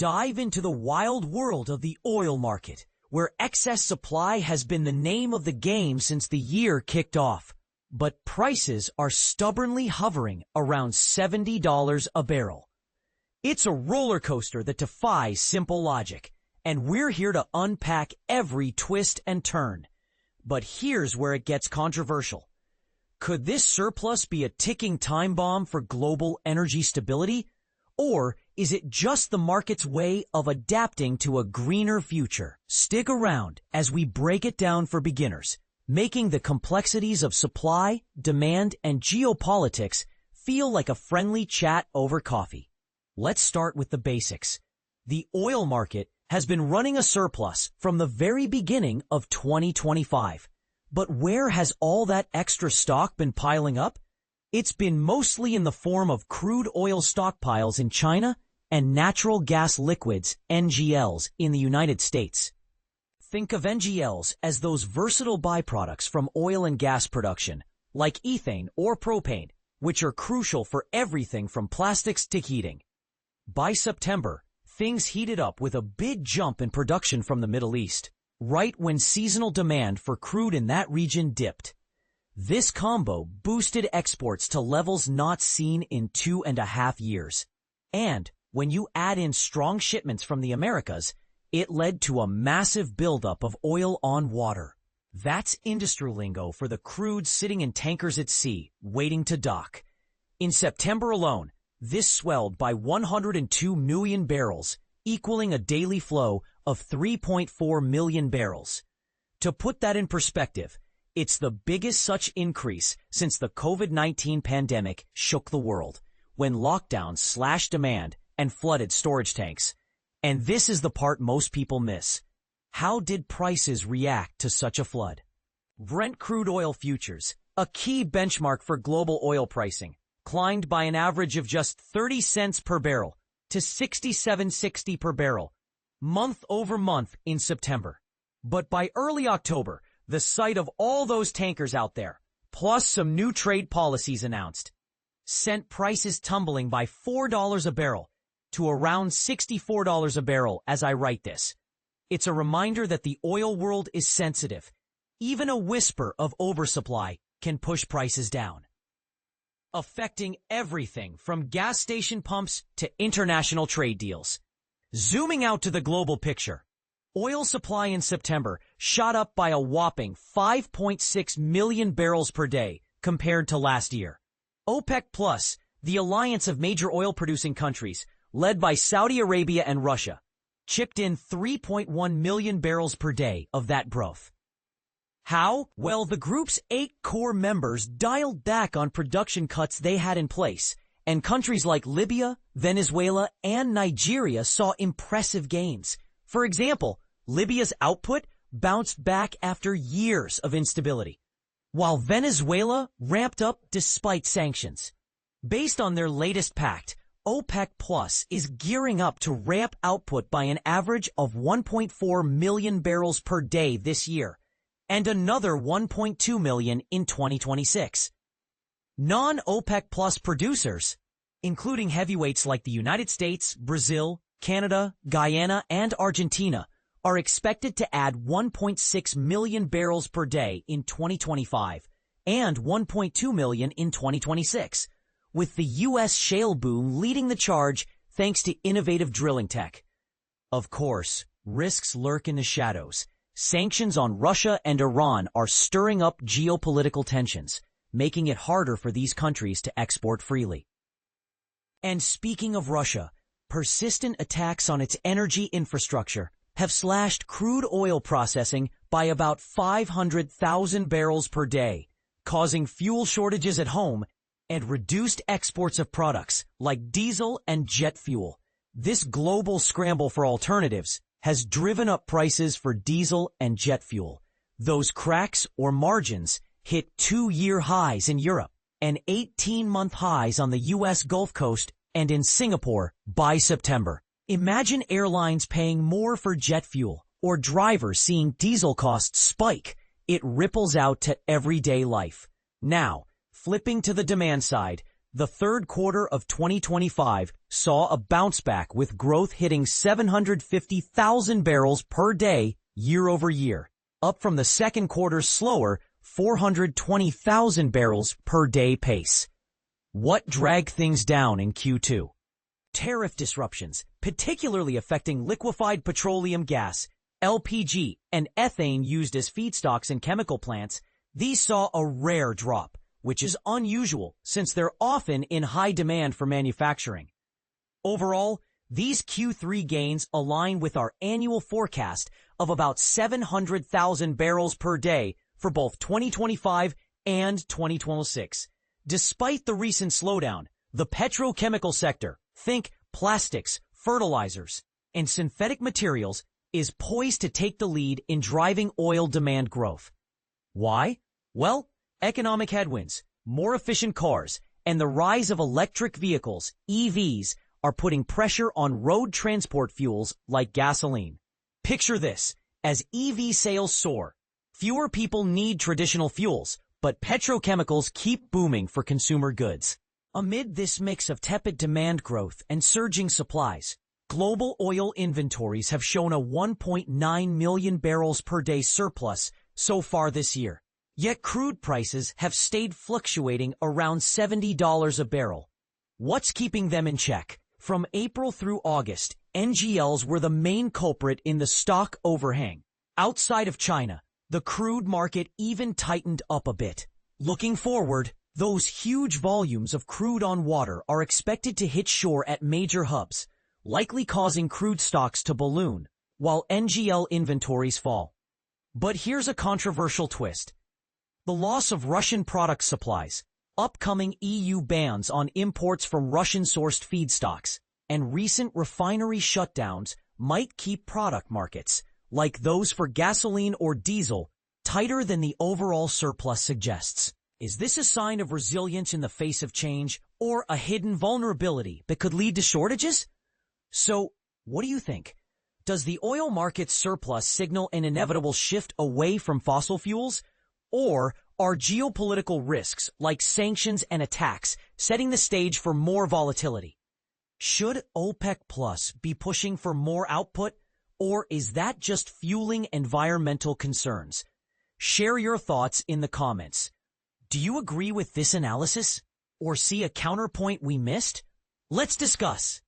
Dive into the wild world of the oil market, where excess supply has been the name of the game since the year kicked off. But prices are stubbornly hovering around $70 a barrel. It's a roller coaster that defies simple logic, and we're here to unpack every twist and turn. But here's where it gets controversial. Could this surplus be a ticking time bomb for global energy stability? Or is it just the market's way of adapting to a greener future? Stick around as we break it down for beginners, making the complexities of supply, demand, and geopolitics feel like a friendly chat over coffee. Let's start with the basics. The oil market has been running a surplus from the very beginning of 2025. But where has all that extra stock been piling up? It's been mostly in the form of crude oil stockpiles in China and natural gas liquids, NGLs, in the United States. Think of NGLs as those versatile byproducts from oil and gas production, like ethane or propane, which are crucial for everything from plastics to heating. By September, things heated up with a big jump in production from the Middle East, right when seasonal demand for crude in that region dipped. This combo boosted exports to levels not seen in 2.5 years. And when you add in strong shipments from the Americas, it led to a massive buildup of oil on water. That's industry lingo for the crude sitting in tankers at sea, waiting to dock. In September alone, this swelled by 102 million barrels, equaling a daily flow of 3.4 million barrels. To put that in perspective, it's the biggest such increase since the COVID-19 pandemic shook the world, when lockdowns slashed demand and flooded storage tanks. And this is the part most people miss. How did prices react to such a flood? Brent crude oil futures, a key benchmark for global oil pricing, climbed by an average of just 30 cents per barrel to $67.60 per barrel, month over month in September. But by early October, the sight of all those tankers out there, plus some new trade policies announced, sent prices tumbling by $4 a barrel to around $64 a barrel as I write this. It's a reminder that the oil world is sensitive. Even a whisper of oversupply can push prices down, affecting everything from gas station pumps to international trade deals. Zooming out to the global picture, oil supply in September shot up by a whopping 5.6 million barrels per day compared to last year. OPEC+, the alliance of major oil-producing countries, led by Saudi Arabia and Russia, chipped in 3.1 million barrels per day of that growth. How? Well, the group's 8 core members dialed back on production cuts they had in place, and countries like Libya, Venezuela, and Nigeria saw impressive gains. For example, Libya's output bounced back after years of instability, while Venezuela ramped up despite sanctions. Based on their latest pact, OPEC Plus is gearing up to ramp output by an average of 1.4 million barrels per day this year, and another 1.2 million in 2026. Non-OPEC Plus producers, including heavyweights like the United States, Brazil, Canada, Guyana, and Argentina, are expected to add 1.6 million barrels per day in 2025 and 1.2 million in 2026, with the U.S. shale boom leading the charge thanks to innovative drilling tech. Of course, risks lurk in the shadows. Sanctions on Russia and Iran are stirring up geopolitical tensions, making it harder for these countries to export freely. And speaking of Russia, persistent attacks on its energy infrastructure have slashed crude oil processing by about 500,000 barrels per day, causing fuel shortages at home and reduced exports of products like diesel and jet fuel. This global scramble for alternatives has driven up prices for diesel and jet fuel. Those cracks or margins hit 2-year highs in Europe and 18-month highs on the U.S. Gulf Coast and in Singapore by September. Imagine airlines paying more for jet fuel or drivers seeing diesel costs spike. It ripples out to everyday life. Now, flipping to the demand side, The third quarter of 2025 saw a bounce back with growth hitting 750,000 barrels per day year over year, up from the second quarter's slower 420,000 barrels per day pace. What dragged things down in Q2? Tariff disruptions, particularly affecting liquefied petroleum gas, LPG, and ethane used as feedstocks in chemical plants. These saw a rare drop, which is unusual since they're often in high demand for manufacturing. Overall, these Q3 gains align with our annual forecast of about 700,000 barrels per day for both 2025 and 2026. Despite the recent slowdown, the petrochemical sector, think plastics, fertilizers, and synthetic materials, is poised to take the lead in driving oil demand growth. Why? Well, economic headwinds, more efficient cars, and the rise of electric vehicles, EVs, are putting pressure on road transport fuels like gasoline. Picture this: as EV sales soar, fewer people need traditional fuels, but petrochemicals keep booming for consumer goods. Amid this mix of tepid demand growth and surging supplies, global oil inventories have shown a 1.9 million barrels per day surplus so far this year. Yet crude prices have stayed fluctuating around $70 a barrel. What's keeping them in check? From April through August, NGLs were the main culprit in the stock overhang. Outside of China, the crude market even tightened up a bit. Looking forward, those huge volumes of crude on water are expected to hit shore at major hubs, likely causing crude stocks to balloon, while NGL inventories fall. But here's a controversial twist: the loss of Russian product supplies, upcoming EU bans on imports from Russian-sourced feedstocks, and recent refinery shutdowns might keep product markets, like those for gasoline or diesel, tighter than the overall surplus suggests. Is this a sign of resilience in the face of change, or a hidden vulnerability that could lead to shortages? So, what do you think? Does the oil market surplus signal an inevitable shift away from fossil fuels? Or are geopolitical risks like sanctions and attacks setting the stage for more volatility? Should OPEC Plus be pushing for more output, or is that just fueling environmental concerns? Share your thoughts in the comments. Do you agree with this analysis, or see a counterpoint we missed? Let's discuss.